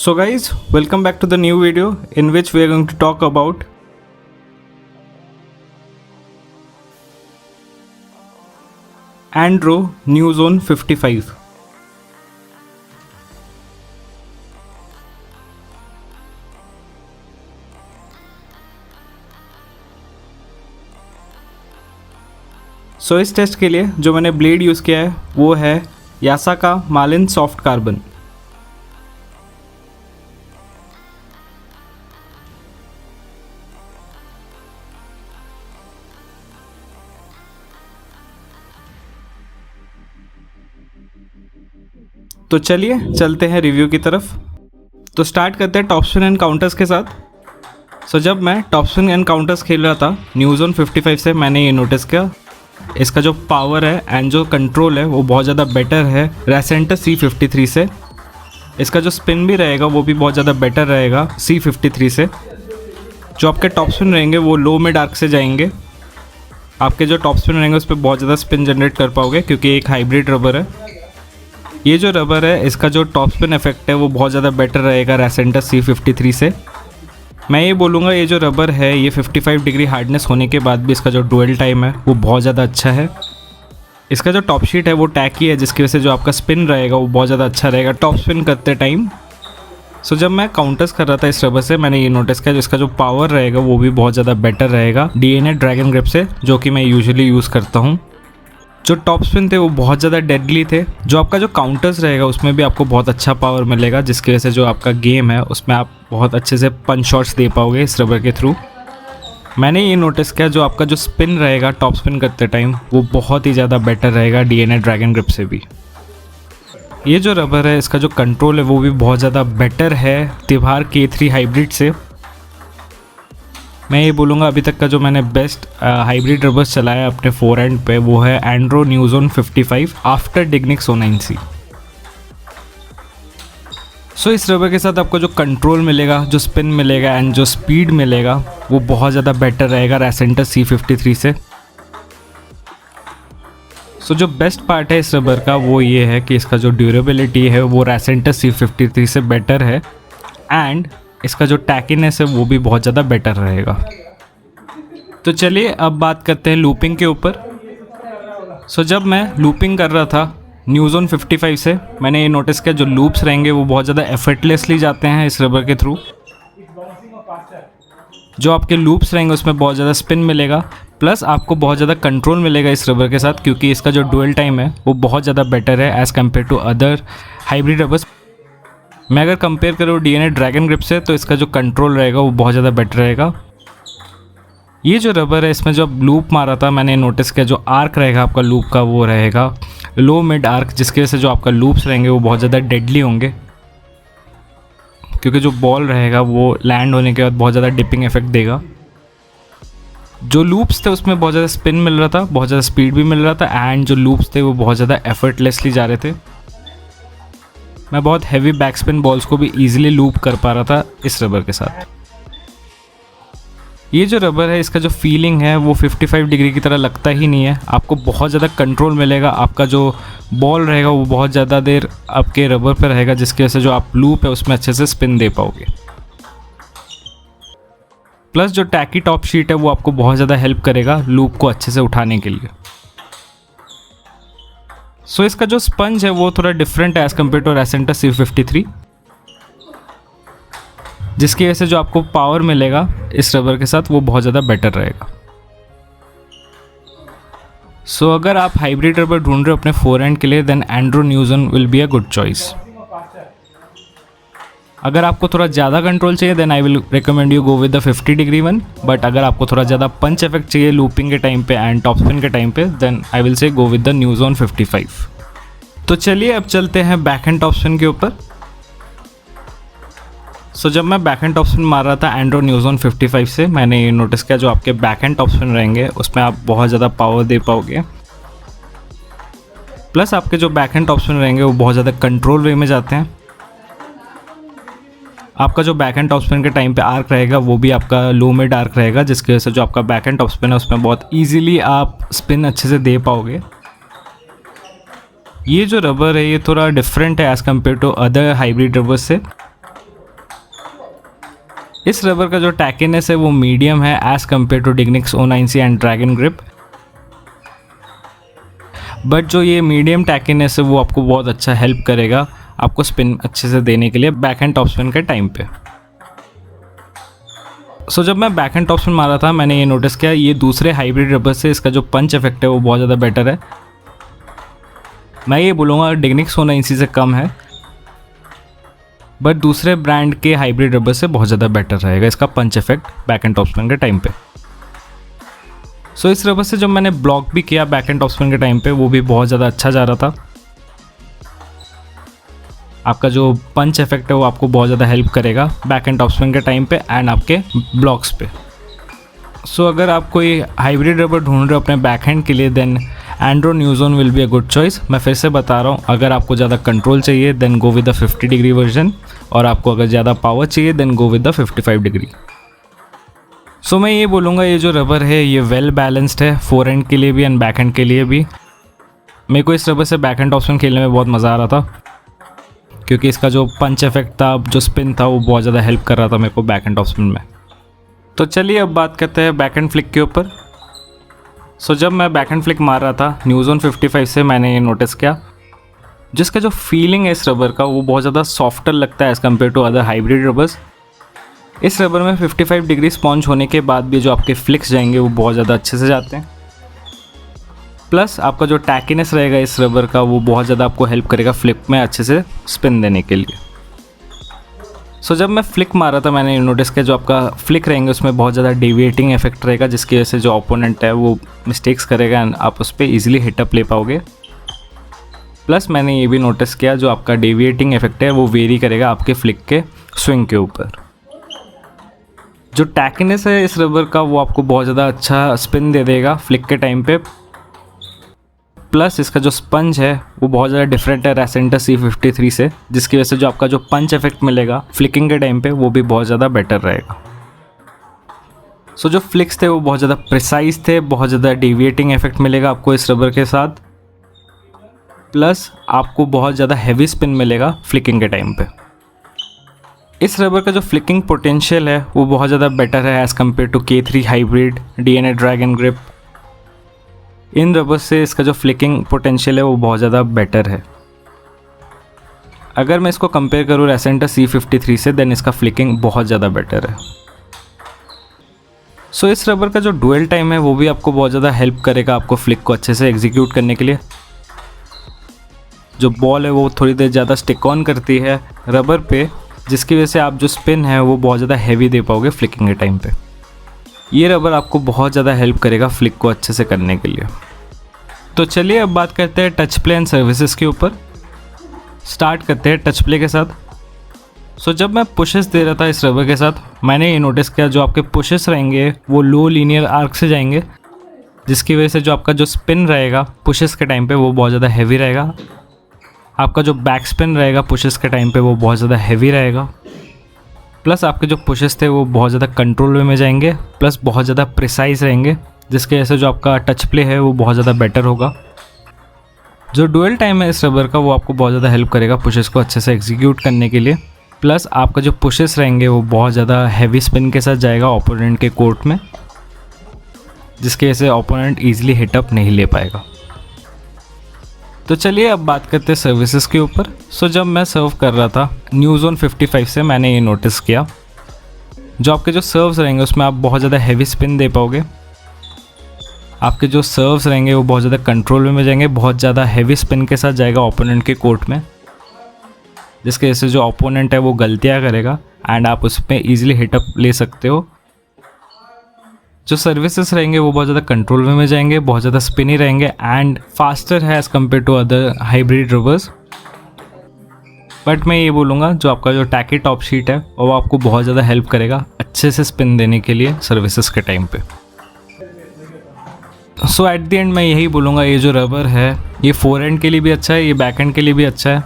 So guys, welcome back to the new video in which we are going to talk about Andro New Zone 55. सो इस test के लिए जो मैंने blade use किया है वो है यासाका मालिन सॉफ्ट कार्बन। तो चलिए चलते हैं रिव्यू की तरफ। तो स्टार्ट करते हैं टॉप स्पिन एंड काउंटर्स के साथ। सो जब मैं टॉप स्पिन एंड काउंटर्स खेल रहा था न्यू जोन 55 से मैंने ये नोटिस किया, इसका जो पावर है एंड जो कंट्रोल है वो बहुत ज़्यादा बेटर है रेसेंटर C53 से। इसका जो स्पिन भी रहेगा वो भी बहुत ज़्यादा बेटर रहेगा C53 से। जो आपके टॉप स्पिन रहेंगे वो लो मिड आर्क से जाएंगे। आपके जो टॉप स्पिन रहेंगे उस पर बहुत ज़्यादा स्पिन जनरेट कर पाओगे क्योंकि एक हाइब्रिड रबर है। ये जो रबर है इसका जो टॉप स्पिन इफेक्ट है वो बहुत ज़्यादा बेटर रहेगा रेसेंटर C53 से। मैं ये बोलूँगा ये जो रबर है ये 55 डिग्री हार्डनेस होने के बाद भी इसका जो डुअल टाइम है वो बहुत ज़्यादा अच्छा है। इसका जो टॉप शीट है वो टैकी है जिसकी वजह से जो आपका स्पिन रहेगा वो बहुत ज़्यादा अच्छा रहेगा टॉप स्पिन करते टाइम। सो जब मैं काउंटर्स कर रहा था इस रबर से मैंने ये नोटिस किया इसका जो पावर रहेगा वो भी बहुत ज़्यादा बेटर रहेगा DNA ड्रैगन ग्रिप से, जो कि मैं यूजुअली यूज़ करता हूँ। जो टॉप स्पिन थे वो बहुत ज़्यादा डेडली थे। जो आपका जो काउंटर्स रहेगा उसमें भी आपको बहुत अच्छा पावर मिलेगा जिसकी वजह से जो आपका गेम है उसमें आप बहुत अच्छे से पंच शॉट्स दे पाओगे इस रबर के थ्रू। मैंने ये नोटिस किया जो आपका जो स्पिन रहेगा टॉप स्पिन करते टाइम वो बहुत ही ज़्यादा बेटर रहेगा DNA ड्रैगन ग्रिप से भी। ये जो रबर है इसका जो कंट्रोल है वो भी बहुत ज़्यादा बेटर है तिभार K3 हाइब्रिड से। मैं ये बोलूँगा अभी तक का जो मैंने बेस्ट हाइब्रिड रबर्स चलाया अपने फोरहैंड पे वो है Andro new zone 55 after Dignics 09C। So इस रबर के साथ आपको जो कंट्रोल मिलेगा, जो स्पिन मिलेगा एंड जो स्पीड मिलेगा वो बहुत ज़्यादा बेटर रहेगा रेसेंटर C53 से। सो जो बेस्ट पार्ट है इस रबर का वो ये है कि इसका जो ड्यूरेबिलिटी है वो रेसेंटर C53 से बेटर है एंड इसका जो टैकीनेस है वो भी बहुत ज़्यादा बेटर रहेगा। तो चलिए अब बात करते हैं लूपिंग के ऊपर। सो जब मैं लूपिंग कर रहा था न्यू जोन 55 से मैंने ये नोटिस किया जो लूप्स रहेंगे वो बहुत ज़्यादा एफर्टलेसली जाते हैं इस रबर के थ्रू। जो आपके लूप्स रहेंगे उसमें बहुत ज़्यादा स्पिन मिलेगा प्लस आपको बहुत ज़्यादा कंट्रोल मिलेगा इस रबर के साथ क्योंकि इसका जो डुअल टाइम है वो बहुत ज़्यादा बेटर है as compare to other hybrid rubbers. मैं अगर कंपेयर करूँ DNA ड्रैगन ग्रिप से तो इसका जो कंट्रोल रहेगा वो बहुत ज़्यादा बेटर रहेगा। ये जो रबर है इसमें जब लूप मारा था मैंने नोटिस किया जो आर्क रहेगा आपका लूप का वो रहेगा लो मिड आर्क, जिसकी वजह से जो आपका लूप्स रहेंगे वो बहुत ज़्यादा डेडली होंगे क्योंकि जो बॉल रहेगा वो लैंड होने के बाद बहुत ज़्यादा डिपिंग इफेक्ट देगा। जो लूप्स थे उसमें बहुत ज़्यादा स्पिन मिल रहा था, बहुत ज़्यादा स्पीड भी मिल रहा था एंड जो लूप्स थे वो बहुत ज़्यादा एफर्टलेसली जा रहे थे। मैं बहुत हैवी बैक स्पिन बॉल्स को भी ईजिली लूप कर पा रहा था इस रबर के साथ। ये जो रबर है इसका जो फीलिंग है वो 55 डिग्री की तरह लगता ही नहीं है। आपको बहुत ज़्यादा कंट्रोल मिलेगा, आपका जो बॉल रहेगा वो बहुत ज़्यादा देर आपके रबर पर रहेगा जिसकी वजह से जो आप लूप है उसमें अच्छे से स्पिन दे पाओगे। प्लस जो टैकी टॉप शीट है वो आपको बहुत ज़्यादा हेल्प करेगा लूप को अच्छे से उठाने के लिए। सो इसका जो स्पंज है वो थोड़ा डिफरेंट है एज़ कम्पेयर टू रेसेंटर C53, जिसकी वजह से जो आपको पावर मिलेगा इस रबर के साथ वो बहुत ज़्यादा बेटर रहेगा। सो अगर आप हाइब्रिड रबर ढूंढ रहे हो अपने फोरहैंड के लिए then Andro new zone will be a good choice. अगर आपको थोड़ा ज़्यादा कंट्रोल चाहिए then I will recommend you go with the 50 degree one, but अगर आपको थोड़ा ज़्यादा पंच इफेक्ट चाहिए लूपिंग के टाइम पे एंड टॉप स्पिन के टाइम पे then I will say go with the new zone 55। तो चलिए अब चलते हैं बैक हैंड टॉप स्पिन के ऊपर। सो जब मैं बैक हैंड टॉप स्पिन मार रहा था एंड्रो न्यू जोन 55 से मैंने ये नोटिस किया जो आपके बैक हैंड टॉप स्पिन रहेंगे उसमें आप बहुत ज़्यादा पावर दे पाओगे प्लस आपके जो बैक हैंड टॉप स्पिन रहेंगे वो बहुत ज़्यादा कंट्रोल वे में जाते हैं। आपका जो बैक हैंड टॉप स्पिन के टाइम पे आर्क रहेगा वो भी आपका लो मिड आर्क रहेगा जिसकी वजह से जो आपका बैक हैंड टॉप स्पिन है उसमें बहुत ईजिली आप स्पिन अच्छे से दे पाओगे। ये जो रबर है ये थोड़ा डिफरेंट है as compare to other hybrid rubbers से। इस रबर का जो टैकीनेस है वो मीडियम है as compare to Dignics O9C and Dragon Grip, but जो ये मीडियम टैकीनेस है वो आपको बहुत अच्छा हेल्प करेगा आपको स्पिन अच्छे से देने के लिए बैक एंड टॉप स्पिन के टाइम पे। सो जब मैं बैक एंड टॉप स्पिन मारा था मैंने ये नोटिस किया ये दूसरे हाइब्रिड रबर से इसका जो पंच इफेक्ट है वो बहुत ज़्यादा बेटर है। मैं ये बोलूँगा डिग्निक्स O9C से कम है, बट दूसरे ब्रांड के हाइब्रिड रबर से बहुत ज़्यादा बेटर रहेगा इसका punch effect back and top spin के टाइम पे। सो इस रबर से जब मैंने ब्लॉक भी किया बैक एंड टॉप स्पिन के टाइम पे वो भी बहुत ज़्यादा अच्छा जा रहा था। आपका जो पंच इफेक्ट है वो आपको बहुत ज़्यादा हेल्प करेगा बैक एंड टॉप स्पिन के टाइम पे एंड आपके ब्लॉक्स पे। सो अगर आप कोई हाइब्रिड रबर ढूंढ रहे हो अपने बैक हैंड के लिए then Andro Nuzone will be a good choice. मैं फिर से बता रहा हूँ, अगर आपको ज़्यादा कंट्रोल चाहिए then go with the 50 degree version, और आपको अगर ज़्यादा पावर चाहिए then go with the 55 degree. So मैं ये बोलूँगा ये जो रबर है ये वेल बैलेंस्ड है फोर हैंड के लिए भी एंड बैक हैंड के लिए भी। मेरे को इस रबर से बैक हैंड ऑप्शन खेलने में बहुत मज़ा आ रहा था क्योंकि इसका जो पंच इफेक्ट था, जो स्पिन था वो बहुत ज़्यादा हेल्प कर रहा था मेरे को बैक हैंड ऑप्शन में। तो चलिए अब बात करते हैं बैक हैंड फ्लिक के ऊपर। सो जब मैं बैक हैंड फ्लिक मार रहा था न्यूज़ोन 55 से मैंने ये नोटिस किया जिसका जो फीलिंग है इस रबर का वो बहुत ज़्यादा सॉफ्टर लगता है as compare to other hybrid rubbers. इस रबर में 55 डिग्री स्पॉन्ज होने के बाद भी जो आपके फ्लिक्स जाएंगे वो बहुत ज़्यादा अच्छे से जाते हैं। प्लस आपका जो टैकीनेस रहेगा इस रबर का वो बहुत ज़्यादा आपको हेल्प करेगा फ्लिप में अच्छे से स्पिन देने के लिए। सो जब मैं फ्लिक मारा था मैंने नोटिस किया जो आपका फ्लिक रहेंगे उसमें बहुत ज़्यादा डेविएटिंग इफेक्ट रहेगा जिसकी वजह से जो ओपोनेंट है वो मिस्टेक्स करेगा एंड आप उस पर ईजिली हिटअप ले पाओगे। प्लस मैंने ये भी नोटिस किया जो आपका डेविएटिंग इफेक्ट है वो वेरी करेगा आपके फ्लिक के स्विंग के ऊपर। जो टैकीनेस है इस रबर का वो आपको बहुत ज़्यादा अच्छा स्पिन दे देगा फ्लिक के टाइम पे। प्लस इसका जो स्पंज है वो बहुत ज़्यादा डिफरेंट है रेसेंटर C53 से, जिसकी वजह से जो आपका जो पंच इफेक्ट मिलेगा फ्लिकिंग के टाइम पे वो भी बहुत ज़्यादा बेटर रहेगा। सो जो फ्लिक्स थे वो बहुत ज़्यादा प्रिसाइज थे, बहुत ज़्यादा डेविएटिंग इफेक्ट मिलेगा आपको इस रबर के साथ। प्लस आपको बहुत ज़्यादा हैवी स्पिन मिलेगा फ्लिकिंग के टाइम पे। इस रबर का जो फ्लिकिंग पोटेंशियल है वो बहुत ज़्यादा बेटर है as compare to K3 hybrid, DNA dragon grip. इन रबर से इसका जो फ्लिकिंग पोटेंशियल है वो बहुत ज़्यादा बेटर है। अगर मैं इसको कंपेयर करूँ रेसेंटर C53 से देन इसका फ्लिकिंग बहुत ज़्यादा बेटर है। सो इस रबर का जो डुअल टाइम है वो भी आपको बहुत ज़्यादा हेल्प करेगा आपको फ्लिक को अच्छे से एग्जीक्यूट करने के लिए। जो बॉल है वो थोड़ी देर ज़्यादा स्टिक ऑन करती है रबर पे, जिसकी वजह से आप जो स्पिन है वो बहुत ज़्यादा हैवी दे पाओगे फ्लिकिंग के टाइम पे। ये रबर आपको बहुत ज़्यादा हेल्प करेगा फ्लिक को अच्छे से करने के लिए। तो चलिए अब बात करते हैं टच प्ले एंड सर्विसेज के ऊपर। स्टार्ट करते हैं टच प्ले के साथ। सो जब मैं पुशेस दे रहा था इस रबर के साथ मैंने ये नोटिस किया जो आपके पुशेस रहेंगे वो लो लीनियर आर्क से जाएंगे, जिसकी वजह से जो आपका जो स्पिन रहेगा पुशेस के टाइम पे वो बहुत ज़्यादा हैवी रहेगा। आपका जो बैक स्पिन रहेगा पुशेस के टाइम पे वो बहुत ज़्यादा हैवी रहेगा। प्लस आपके जो पुशेस थे वो बहुत ज़्यादा कंट्रोल वे में जाएंगे, प्लस बहुत ज़्यादा प्रिसाइज रहेंगे, जिसकी वजह से जो आपका टच प्ले है वो बहुत ज़्यादा बेटर होगा। जो डुअल टाइम है इस रबर का वो आपको बहुत ज़्यादा हेल्प करेगा पुशेस को अच्छे से एग्जीक्यूट करने के लिए। प्लस आपका जो पुशेस रहेंगे वो बहुत ज़्यादा हैवी स्पिन के साथ जाएगा ओपोनेंट के कोर्ट में, जिसकी वजह से ओपोनेंट ईजिली हिटअप नहीं ले पाएगा। तो चलिए अब बात करते हैं सर्विसेज के ऊपर। सो जब मैं सर्व कर रहा था न्यूज़ोन 55 से मैंने ये नोटिस किया जो आपके जो सर्व्स रहेंगे उसमें आप बहुत ज़्यादा हैवी स्पिन दे पाओगे। आपके जो सर्व्स रहेंगे वो बहुत ज़्यादा कंट्रोल में जाएंगे, बहुत ज़्यादा हैवी स्पिन के साथ जाएगा ओपोनेंट के कोर्ट में, जिसकी वजह से जो ओपोनेंट है वो गलतियाँ करेगा एंड आप उस पर ईजिली हिटअप ले सकते हो। जो सर्विसेज रहेंगे वो बहुत ज़्यादा कंट्रोल में जाएंगे, बहुत ज़्यादा स्पिनी रहेंगे एंड फास्टर है as compare to other hybrid rubbers. But मैं ये बोलूँगा जो आपका जो टैकी टॉप शीट है वो आपको बहुत ज़्यादा हेल्प करेगा अच्छे से स्पिन देने के लिए सर्विसेज के टाइम पे। सो एट द एंड मैं यही बोलूँगा ये जो रबर है ये फोर हैंड के लिए भी अच्छा है, ये बैक हैंड के लिए भी अच्छा है।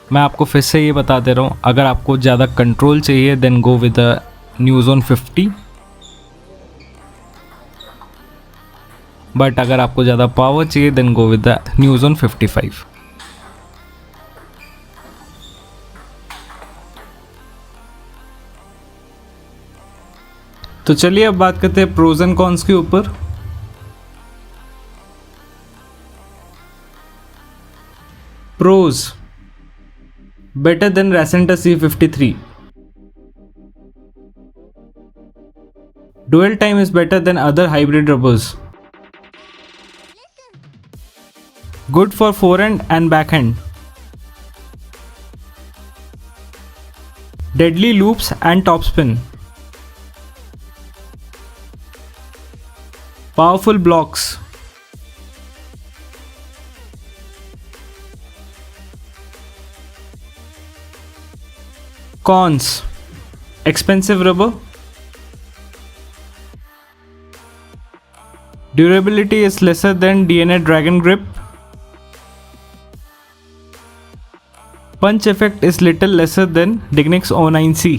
मैं आपको फिर से ये बता दे रहा हूँ, अगर आपको ज़्यादा कंट्रोल चाहिए then go with the Nuzone 50, but अगर आपको ज़्यादा पावर चाहिए then go with the Nuzone 55। तो चलिए अब बात करते हैं प्रोज एंड कॉन्स के ऊपर। Pros, better than Rasanter C53. Dwell time is better than other hybrid rubbers. Good for forehand and backhand. Deadly loops and topspin. Powerful blocks. Cons: expensive rubber. Durability is lesser than DNA Dragon Grip. Punch effect is little lesser than Dignix O9C.